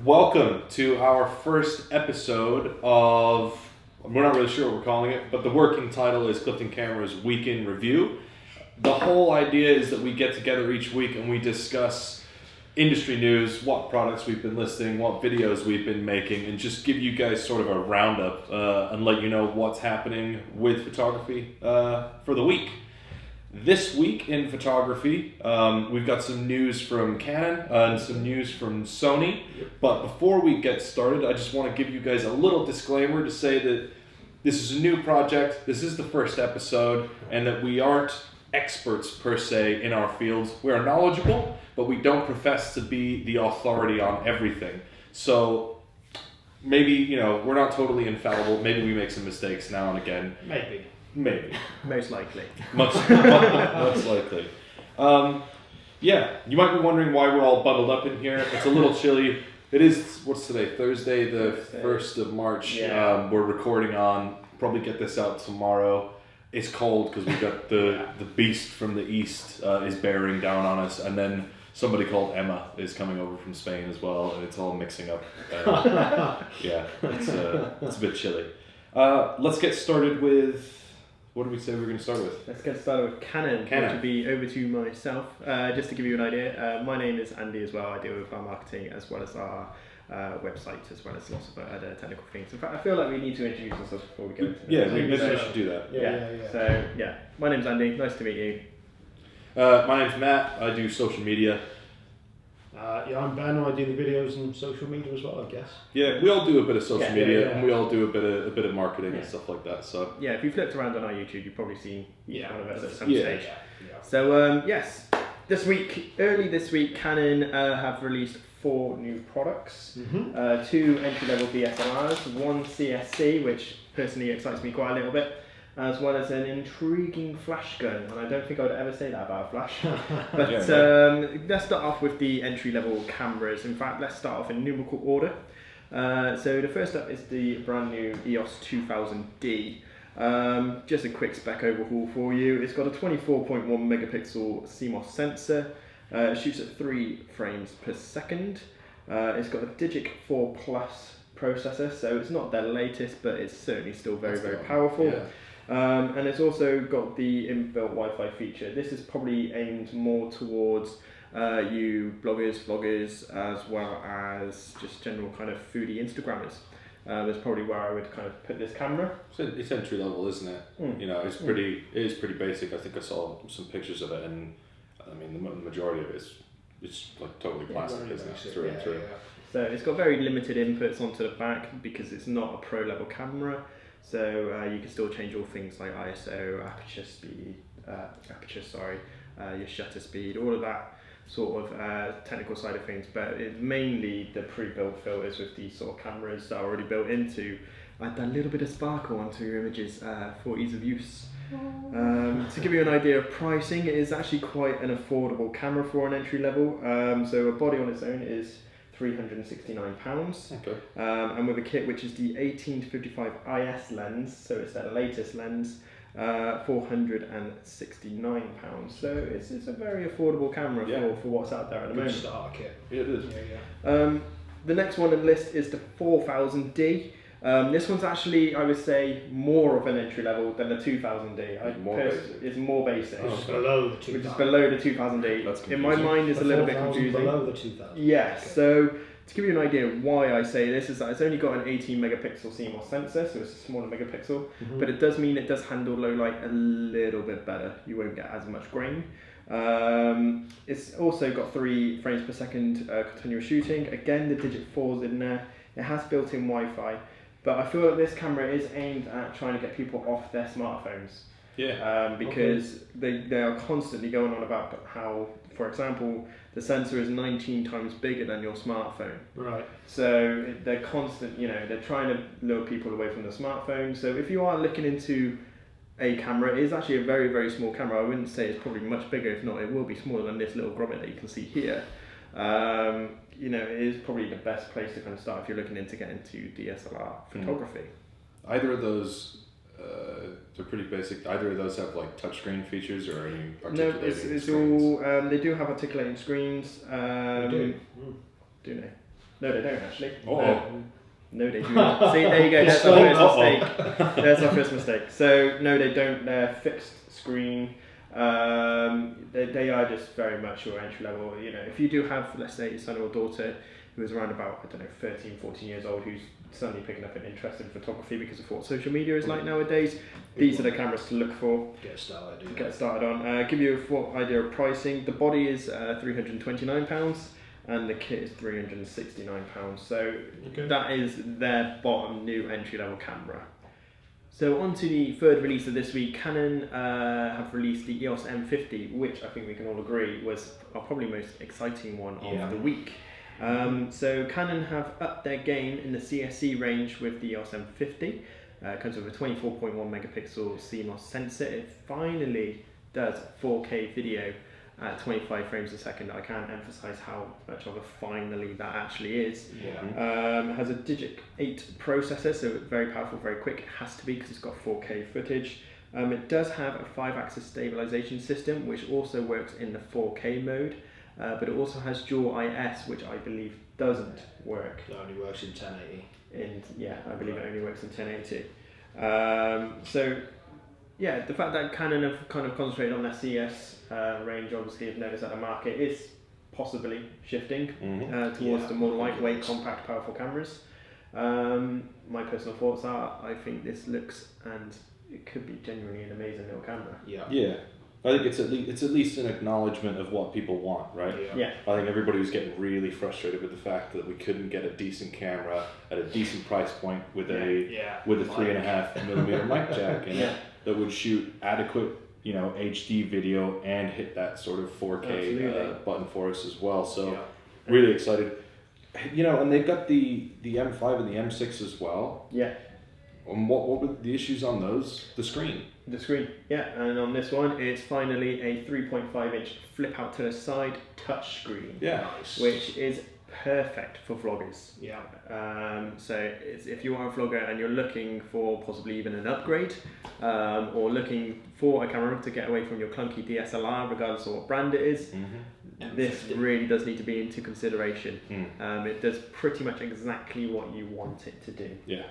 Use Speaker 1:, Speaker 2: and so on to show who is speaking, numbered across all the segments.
Speaker 1: Welcome to our first episode of, we're not really sure what we're calling it, but the working title is Clifton Camera's Week in Review. The whole idea is that we get together each week and we discuss industry news, what products we've been listing, what videos we've been making, and just give you guys sort of a roundup and let you know what's happening with photography for the week. This week in photography, we've got some news from Canon and some news from Sony. But before we get started, I just want to give you guys a little disclaimer to say that this is a new project, this is the first episode, and that we aren't experts per se in our fields. We are knowledgeable, but we don't profess to be the authority on everything. So maybe, we're not totally infallible. Maybe we make some mistakes now and again.
Speaker 2: Maybe.
Speaker 3: Most likely.
Speaker 1: Much likely. You might be wondering why we're all bundled up in here. It's a little chilly. It is, what's today? Thursday, the 1st of March.
Speaker 3: Yeah.
Speaker 1: We're recording on, probably get this out tomorrow. It's cold because we've got the beast from the east is bearing down on us. And then somebody called Emma is coming over from Spain as well. And it's all mixing up. It's a bit chilly. Let's get started with... What did we say we were going to start with?
Speaker 3: Let's get started with Canon. Which would be over to myself. Just to give you an idea, my name is Andy as well. I deal with our marketing as well as our website, as well as lots of other technical things. In fact, I feel like we need to introduce ourselves before we go into
Speaker 1: maybe we should do that.
Speaker 3: So, my name's Andy. Nice to meet you.
Speaker 1: My name's Matt. I do social media.
Speaker 2: I'm Ben. I do the videos and social media as well, I guess.
Speaker 1: Yeah, we all do a bit of social media, and we all do a bit of marketing and stuff like that. So
Speaker 3: if you've flipped around on our YouTube, you've probably seen one of us at some stage.
Speaker 2: Yeah.
Speaker 3: So early this week, Canon have released 4 new products. 2 entry-level DSLRs, 1 CSC, which personally excites me quite a little bit, as well as an intriguing flash gun, and I don't think I would ever say that about a flash. But let's start off with the entry-level cameras. In fact, let's start off in numerical order. So the first up is the brand new EOS 2000D. Just a quick spec overhaul for you. It's got a 24.1 megapixel CMOS sensor. It shoots at 3 frames per second. It's got a Digic 4 Plus processor, so it's not their latest, but it's certainly still very powerful.
Speaker 1: Yeah.
Speaker 3: And it's also got the inbuilt Wi-Fi feature. This is probably aimed more towards you bloggers, vloggers, as well as just general kind of foodie Instagrammers. That's probably where I would kind of put this camera.
Speaker 1: It's entry level, isn't it? It is pretty basic. I think I saw some pictures of it, and I mean the majority of it's like totally plastic, isn't it? Through and through.
Speaker 3: So it's got very limited inputs onto the back because it's not a pro level camera. So you can still change all things like ISO, your shutter speed, all of that sort of technical side of things. But it's mainly the pre-built filters with these sort of cameras that are already built into. Add that little bit of sparkle onto your images for ease of use. To give you an idea of pricing, it is actually quite an affordable camera for an entry level. So a body on its own is £369,
Speaker 1: okay.
Speaker 3: And with a kit which is the 18-55 IS lens, so it's their latest lens, £469. So it's a very affordable camera for what's out there at the moment.
Speaker 2: Good starter kit.
Speaker 1: Yeah, it is.
Speaker 3: The next one on the list is the 4000D. This one's actually, I would say, more of an entry level than the 2000D. It's more basic.
Speaker 2: Below the 2000.
Speaker 3: Which is below the 2000D. In my mind, it's a little bit confusing.
Speaker 2: Below the 2000.
Speaker 3: Yes. Okay. So to give you an idea of why I say this is that it's only got an 18 megapixel CMOS sensor, so it's a smaller megapixel. But it does mean it does handle low light a little bit better. You won't get as much grain. It's also got 3 frames per second continuous shooting. Again, the Digic 4's in there. It has built-in Wi-Fi. But I feel like this camera is aimed at trying to get people off their smartphones. Because they are constantly going on about how, for example, the sensor is 19 times bigger than your smartphone.
Speaker 2: Right.
Speaker 3: So they're they're trying to lure people away from the smartphone. So if you are looking into a camera, it is actually a very, very small camera. I wouldn't say it's probably much bigger. If not, it will be smaller than this little grommet that you can see here. It is probably the best place to kind of start if you're looking into getting into DSLR photography.
Speaker 1: Either of those, they're pretty basic. Either of those have like touchscreen features or any articulating
Speaker 3: it's all. They do have articulating screens.
Speaker 2: They do.
Speaker 3: Do they? No, they don't actually.
Speaker 1: Oh.
Speaker 3: No, they do not. See, there you go. That's our first mistake. That's our first mistake. So, no, they don't. They're fixed screen. They are just very much your entry level. You know, if you do have, let's say, a son or daughter who is around about, I don't know, 13, 14 years old, who's suddenly picking up an interest in photography because of what social media is like nowadays, these are the cameras to look for.
Speaker 2: Get started.
Speaker 3: Get started on. Give you a full idea of pricing. The body is £329 and the kit is £369. So that is their bottom new entry level camera. So on to the third release of this week. Canon have released the EOS M50, which I think we can all agree was our probably most exciting one of the week. So Canon have upped their game in the CSC range with the EOS M50. It comes with a 24.1 megapixel CMOS sensor. It finally does 4K video at 25 frames a second. I can't emphasize how much of a finally that actually is. It has a Digic 8 processor, so very powerful, very quick. It has to be because it's got 4K footage. It does have a 5-axis stabilization system, which also works in the 4K mode, but it also has dual IS, which I believe doesn't work.
Speaker 2: It only works in 1080.
Speaker 3: I believe it only works in 1080. So yeah, the fact that Canon have kind of concentrated on their CS range, obviously have noticed that the market is possibly shifting towards the more lightweight, compact, powerful cameras. My personal thoughts are, I think this looks and it could be genuinely an amazing little camera.
Speaker 1: Yeah. I think it's at least an acknowledgement of what people want, right?
Speaker 3: Yeah.
Speaker 1: I think everybody was getting really frustrated with the fact that we couldn't get a decent camera at a decent price point with a 3.5mm mic jack in it that would shoot adequate, HD video and hit that sort of 4K button for us as well. So really excited. And they've got the M5 and the M6 as well.
Speaker 3: Yeah.
Speaker 1: And what were the issues on those? The screen.
Speaker 3: The screen, and on this one, it's finally a 3.5-inch flip out to the side touch screen.
Speaker 1: Yeah.
Speaker 3: Which is perfect for vloggers.
Speaker 2: Yeah.
Speaker 3: So if you are a vlogger and you're looking for possibly even an upgrade, or looking for a camera to get away from your clunky DSLR, regardless of what brand it is, this really does need to be into consideration. It does pretty much exactly what you want it to do.
Speaker 1: Yeah.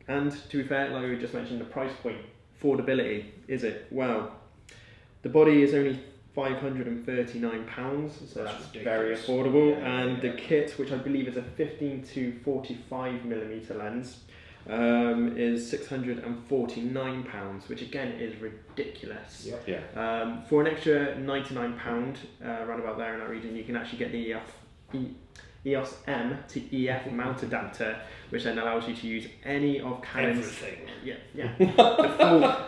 Speaker 3: And to be fair, like we just mentioned, the price point, affordability, is it? Well, the body is only £539, so that's very affordable. The kit, which I believe is a 15 to 45mm lens, is £649, which again is ridiculous. For an extra £99, around about there in that region, you can actually get the EOS M to EF mount adapter, which then allows you to use any of Canon's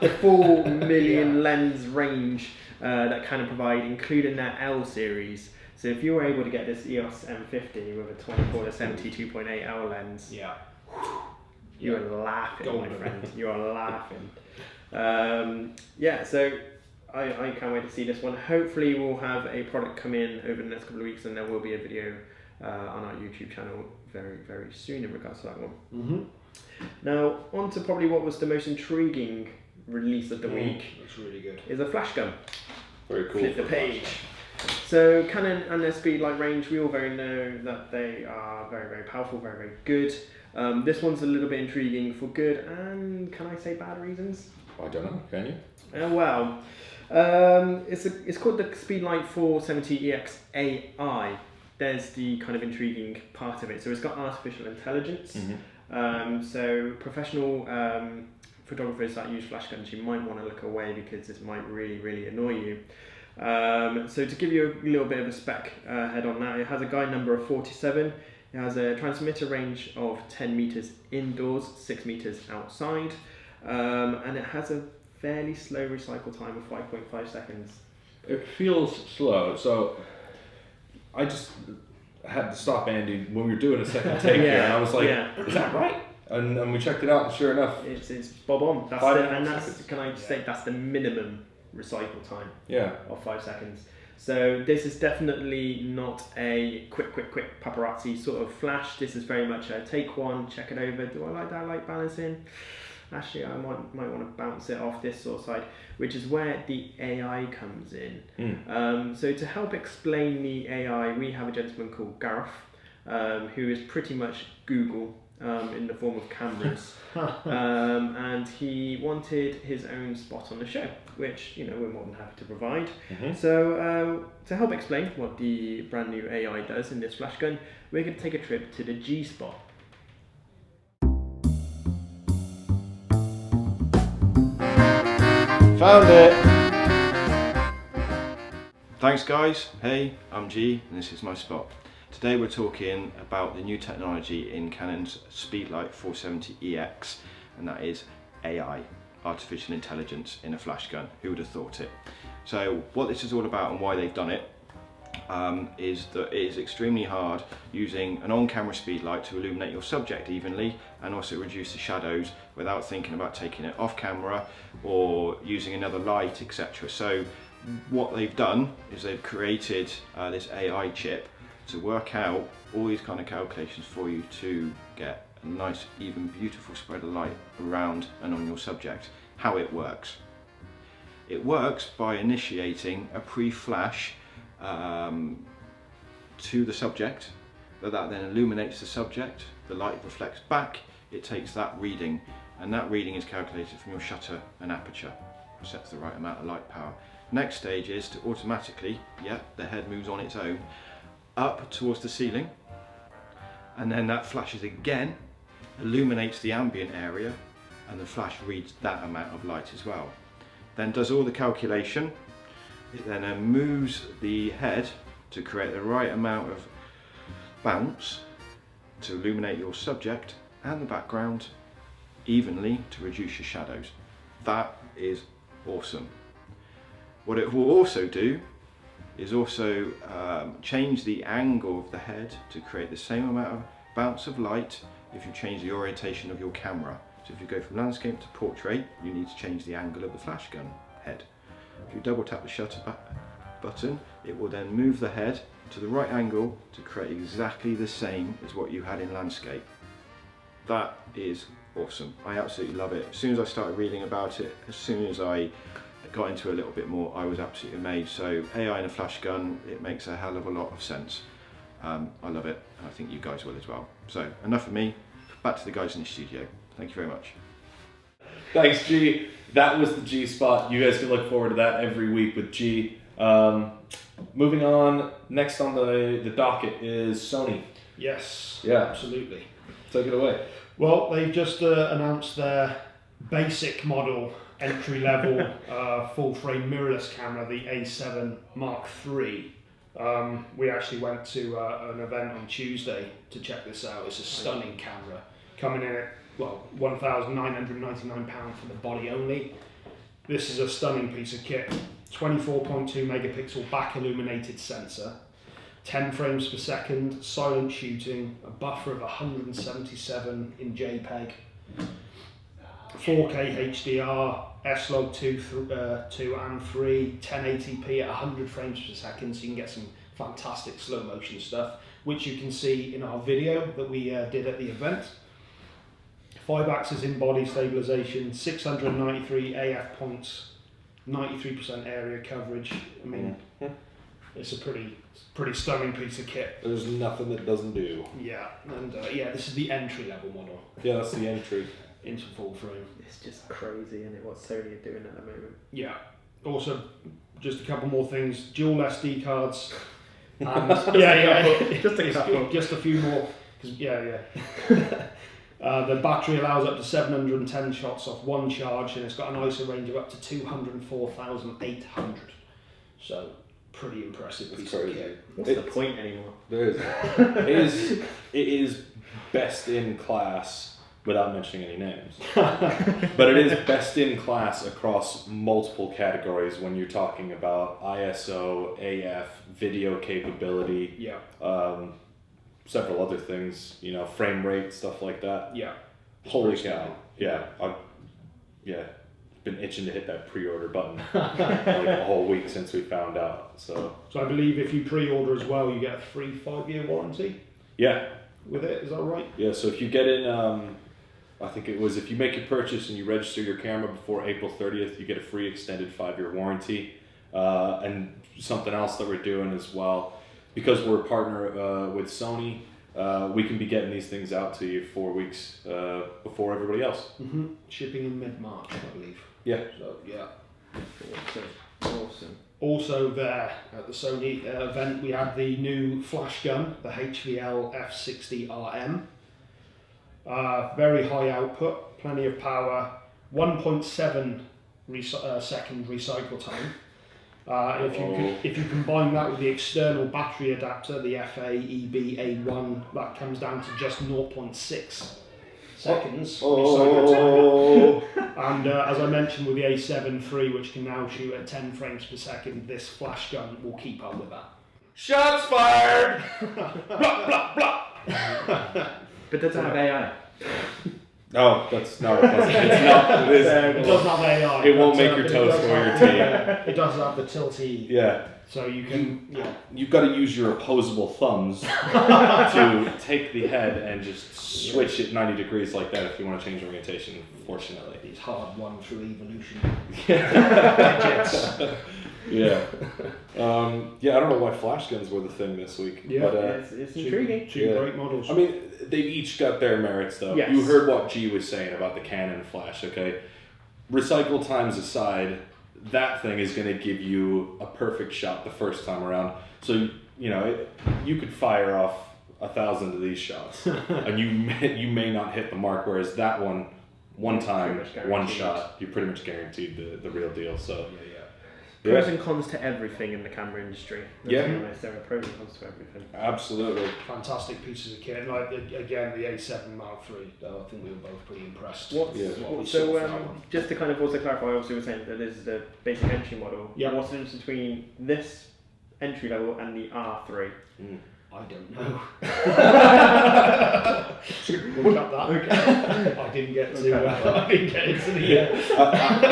Speaker 3: the full million lens range that Canon provide, including their L series. So if you were able to get this EOS M50 with a 24 to 72.8 L lens, you are laughing, my friend. You are laughing. So I can't wait to see this one. Hopefully we'll have a product come in over the next couple of weeks, and there will be a video on our YouTube channel very, very soon in regards to that one. Now, on to probably what was the most intriguing release of the week.
Speaker 2: That's really good.
Speaker 3: Is a flash gun.
Speaker 1: Very cool.
Speaker 3: Flip the page. So Canon and their Speedlight range, we all very know that they are very, very powerful, very, very good. This one's a little bit intriguing for good and, can I say, bad reasons?
Speaker 1: I don't know, can you?
Speaker 3: It's called the Speedlight 470EX AI. There's the kind of intriguing part of it. So it's got artificial intelligence. So professional photographers that use flash guns, you might want to look away because this might really, really annoy you. So to give you a little bit of a spec head on that, it has a guide number of 47. It has a transmitter range of 10 meters indoors, 6 meters outside, and it has a fairly slow recycle time of 5.5 seconds.
Speaker 1: It feels slow, so I just had to stop Andy when we were doing a second take here, and I was like, is that right? And we checked it out, and sure enough,
Speaker 3: it's bob on. That's the minimum recycle time of 5 seconds. So this is definitely not a quick paparazzi sort of flash. This is very much a take one, check it over. Do I like that light balancing? Actually, I might want to bounce it off this sort of side, which is where the AI comes in. So to help explain the AI, we have a gentleman called Gareth, who is pretty much Google in the form of cameras. And he wanted his own spot on the show, which we're more than happy to provide. So to help explain what the brand new AI does in this flash gun, we're going to take a trip to the G spot.
Speaker 4: Found it! Thanks guys, hey, I'm G and this is my spot. Today we're talking about the new technology in Canon's Speedlight 470EX, and that is AI, artificial intelligence in a flash gun. Who would have thought it? So what this is all about and why they've done it is that it is extremely hard using an on-camera speedlight to illuminate your subject evenly and also reduce the shadows without thinking about taking it off camera or using another light, etc. So what they've done is they've created this AI chip to work out all these kind of calculations for you to get a nice, even, beautiful spread of light around and on your subject. How it works. It works by initiating a pre-flash to the subject, that then illuminates the subject, the light reflects back, it takes that reading, and that reading is calculated from your shutter and aperture, sets the right amount of light power. Next stage is to automatically, the head moves on its own, up towards the ceiling, and then that flashes again, illuminates the ambient area, and the flash reads that amount of light as well. Then does all the calculation. It then moves the head to create the right amount of bounce to illuminate your subject and the background evenly to reduce your shadows. That is awesome. What it will also do is also change the angle of the head to create the same amount of bounce of light if you change the orientation of your camera. So if you go from landscape to portrait, you need to change the angle of the flash gun head. If you double tap the shutter button, it will then move the head to the right angle to create exactly the same as what you had in landscape. That is awesome. I absolutely love it. As soon as I started reading about it, as soon as I got into it a little bit more, I was absolutely amazed. So AI in a flash gun, it makes a hell of a lot of sense. I love it, and I think you guys will as well. So enough of me, back to the guys in the studio. Thank you very much.
Speaker 1: Thanks, G. That was the G spot. You guys can look forward to that every week with G. Moving on, next on the docket is Sony.
Speaker 2: Yes,
Speaker 1: Yeah.
Speaker 2: absolutely.
Speaker 1: Take it away.
Speaker 2: Well, they've just announced their basic model, entry-level, full-frame mirrorless camera, the A7 Mark III. We actually went to an event on Tuesday to check this out. It's a stunning camera, coming in at £1,999 for the body only. This is a stunning piece of kit. 24.2 megapixel back illuminated sensor, 10 frames per second, silent shooting, a buffer of 177 in JPEG, 4K HDR, S-Log 2 and 3, 1080p at 100 frames per second, so you can get some fantastic slow motion stuff, which you can see in our video that we did at the event. 5-axis in-body stabilization, 693 AF points, 93% area coverage. I mean, it's a pretty stunning piece of kit.
Speaker 1: There's nothing that doesn't do.
Speaker 2: Yeah, and this is the entry-level model.
Speaker 1: Yeah, that's the entry.
Speaker 2: Into full frame.
Speaker 3: It's just crazy, isn't it, what Sony are doing at the moment?
Speaker 2: Yeah. Also, just a couple more things. Dual SD cards. And just a few more. The battery allows up to 710 shots off one charge, and it's got an ISO range of up to 204,800. So, pretty impressive piece of kit.
Speaker 3: What's the point anymore?
Speaker 1: There is. It is best in class, without mentioning any names. But it is best in class across multiple categories when you're talking about ISO, AF, video capability, several other things, frame rate, stuff like that.
Speaker 2: Yeah.
Speaker 1: Holy cow. Yeah. I've been itching to hit that pre-order button like a whole week since we found out. So
Speaker 2: I believe if you pre-order as well, you get a free 5-year warranty.
Speaker 1: Yeah.
Speaker 2: With it, is that right?
Speaker 1: Yeah, so if you get in, I think it was, if you make your purchase and you register your camera before April 30th, you get a free extended 5-year warranty. And something else that we're doing as well, because we're a partner with Sony, we can be getting these things out to you 4 weeks before everybody else.
Speaker 2: Shipping in mid-March, I believe.
Speaker 1: Yeah.
Speaker 2: So yeah.
Speaker 3: Awesome.
Speaker 2: Also there at the Sony event, we had the new flash gun, the HVL F60RM. Very high output, plenty of power, 1.7 second recycle time. If you combine that with the external battery adapter, the FA-EB-A1, that comes down to just 0.6 seconds recycle time. And as I mentioned with the A7 III, which can now shoot at 10 frames per second, this flash gun will keep up with that.
Speaker 1: Shots fired!
Speaker 2: Blah, blah, blah.
Speaker 3: But does it have AI?
Speaker 1: No, that's no. It doesn't. It's not. It is.
Speaker 2: It doesn't have AI.
Speaker 1: It won't make your toes for your teeth.
Speaker 2: It does have the tilty.
Speaker 1: Yeah.
Speaker 2: So you can.
Speaker 1: You've got to use your opposable thumbs to take the head and just switch it 90 degrees like that if you want to change orientation. Fortunately,
Speaker 2: it's hard won through evolution.
Speaker 1: Yeah. I don't know why flash guns were the thing this week.
Speaker 2: Yeah,
Speaker 1: but,
Speaker 3: it's intriguing.
Speaker 2: Two great models.
Speaker 1: I mean, they've each got their merits, though.
Speaker 3: Yes.
Speaker 1: You heard what G was saying about the Canon flash, okay? Recycle times aside, that thing is going to give you a perfect shot the first time around. So, you could fire off 1,000 of these shots, and you may not hit the mark, whereas that one time, one shot, you're pretty much guaranteed the real deal. So.
Speaker 3: Pros and cons to everything in the camera industry.
Speaker 1: Yeah.
Speaker 3: There are pros and cons to everything.
Speaker 1: Absolutely.
Speaker 2: Fantastic pieces of kit. Like again, the A7 Mark III. I think we were both pretty impressed.
Speaker 3: Just to kind of also clarify, obviously we're saying that this is the basic entry model.
Speaker 2: Yeah.
Speaker 3: What's the difference between this entry level and the R3?
Speaker 2: I don't know. We'll cut that. Okay. I didn't get into the.
Speaker 1: I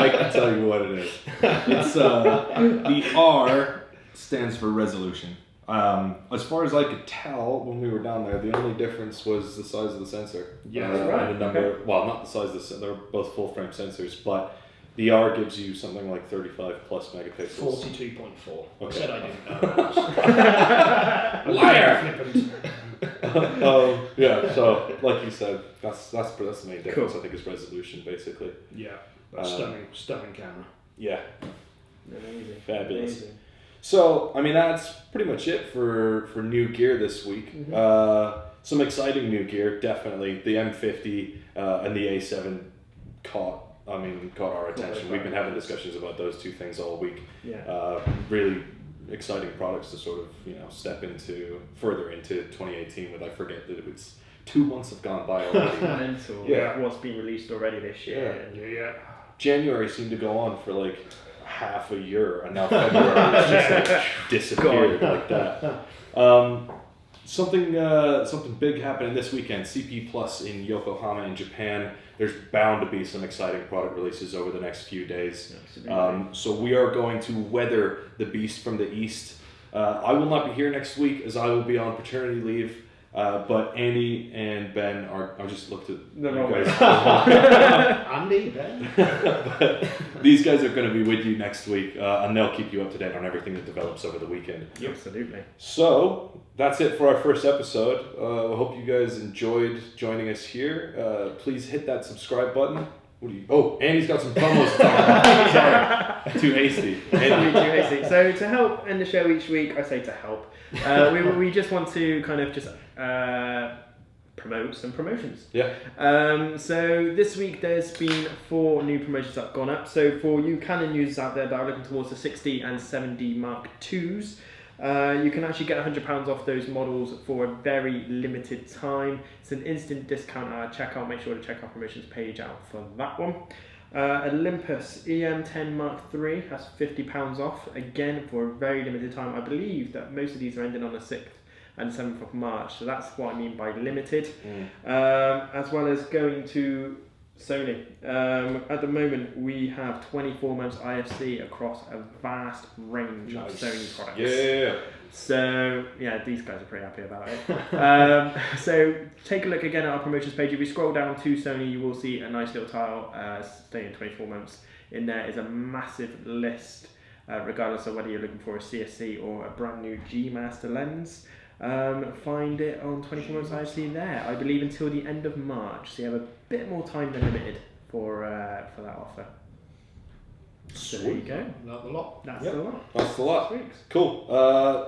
Speaker 1: can tell you what it is. It's the R stands for resolution. As far as I could tell when we were down there, the only difference was the size of the sensor.
Speaker 2: Yeah,
Speaker 3: right.
Speaker 1: And the number. Okay. Well, not the size of the sensor. They're both full frame sensors, but the R gives you something like 35 plus megapixels.
Speaker 2: 42.4.
Speaker 1: Okay.
Speaker 2: I said I didn't know.
Speaker 1: Liar! So like you said, that's the main difference. Cool. I think is resolution, basically.
Speaker 2: Yeah, stunning camera.
Speaker 1: Yeah,
Speaker 3: amazing,
Speaker 1: fabulous. Amazing. So I mean that's pretty much it for new gear this week. Some exciting new gear, definitely. The M50 and the A7 caught our attention. We've been having discussions about those two things all week.
Speaker 3: Yeah.
Speaker 1: Really exciting products to sort of step into further into 2018 with. I forget that it's 2 months have gone by already.
Speaker 3: Mental. Yeah. What's been released already this year.
Speaker 2: Yeah.
Speaker 1: January seemed to go on for like half a year, and now February has just disappeared like that. Something big happening this weekend. CP Plus in Yokohama in Japan. There's bound to be some exciting product releases over the next few days. So we are going to weather the beast from the east. I will not be here next week as I will be on paternity leave. But Andy and Ben I just looked at
Speaker 3: the
Speaker 1: you guys.
Speaker 2: Andy, Ben.
Speaker 1: These guys are going to be with you next week, and they'll keep you up to date on everything that develops over the weekend.
Speaker 3: Yep. Absolutely.
Speaker 1: So that's it for our first episode. I hope you guys enjoyed joining us here. Please hit that subscribe button. Andy's got some promos to talk about. Sorry, too hasty.
Speaker 3: Too hasty. So to help end the show each week, I say to help. We just want to kind of just promote some promotions.
Speaker 1: Yeah.
Speaker 3: So this week there's been 4 new promotions that have gone up. So for you Canon users out there that are looking towards the 60 and 70 Mark IIs, you can actually get £100 off those models for a very limited time. It's an instant discount at checkout. Make sure to check our promotions page out for that one. Olympus EM10 Mark III has £50 off, again for a very limited time. I believe that most of these are ending on the 6th and 7th of March, so that's what I mean by limited. As well as going to Sony. At the moment we have 24 months IFC across a vast range of Sony products.
Speaker 1: Yeah.
Speaker 3: So yeah, these guys are pretty happy about it. So take a look again at our promotions page. If you scroll down to Sony, you will see a nice little tile, staying 24 months. In there is a massive list, regardless of whether you're looking for a CSC or a brand new G Master lens. find it on 24 months IC there. I believe until the end of March, so you have a bit more time than limited for that offer. So there you go.
Speaker 2: Not the lot.
Speaker 3: That's
Speaker 1: Yep.
Speaker 3: the lot.
Speaker 1: That's the lot.
Speaker 3: Thanks.
Speaker 1: Cool.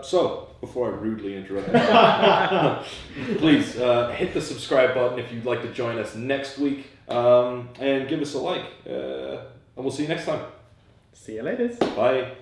Speaker 1: So, before I rudely interrupt you, please hit the subscribe button if you'd like to join us next week, and give us a like. And we'll see you next time.
Speaker 3: See you later.
Speaker 1: Bye.